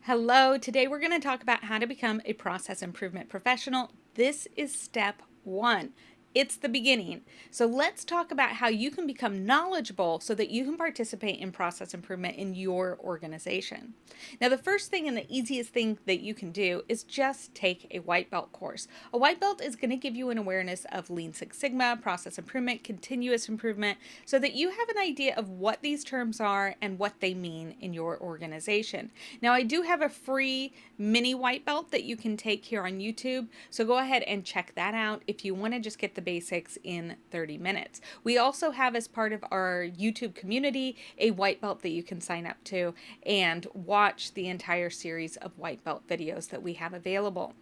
Hello, today we're going to talk about how to become a process improvement professional. This is step one. It's the beginning. So let's talk about how you can become knowledgeable so that you can participate in process improvement in your organization. Now, the first thing and the easiest thing that you can do is just take a white belt course. A white belt is going to give you an awareness of Lean Six Sigma, process improvement, continuous improvement, so that you have an idea of what these terms are and what they mean in your organization. Now, I do have a free mini white belt that you can take here on YouTube, so go ahead and check that out if you want to just get the basics in 30 minutes. We also have, as part of our YouTube community, a white belt that you can sign up to and watch the entire series of white belt videos that we have available.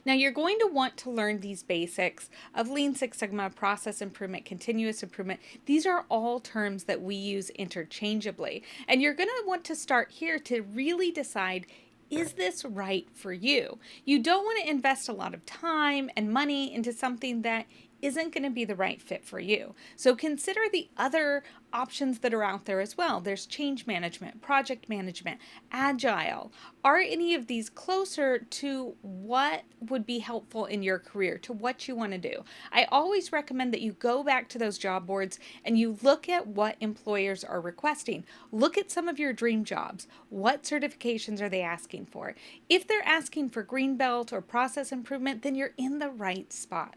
Now, you're going to want to learn these basics of Lean Six Sigma, process improvement, continuous improvement. These are all terms that we use interchangeably. And you're going to want to start here to really decide, is this right for you? You don't want to invest a lot of time and money into something that isn't going to be the right fit for you. So consider the other options that are out there as well. There's change management, project management, agile. Are any of these closer to what would be helpful in your career, to what you want to do? I always recommend that you go back to those job boards and you look at what employers are requesting. Look at some of your dream jobs. What certifications are they asking for? If they're asking for green belt or process improvement, then you're in the right spot.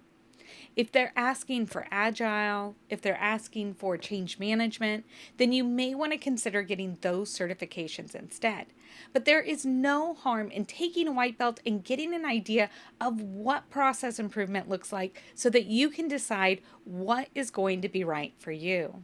If they're asking for agile, if they're asking for change management, then you may want to consider getting those certifications instead. But there is no harm in taking a white belt and getting an idea of what process improvement looks like so that you can decide what is going to be right for you.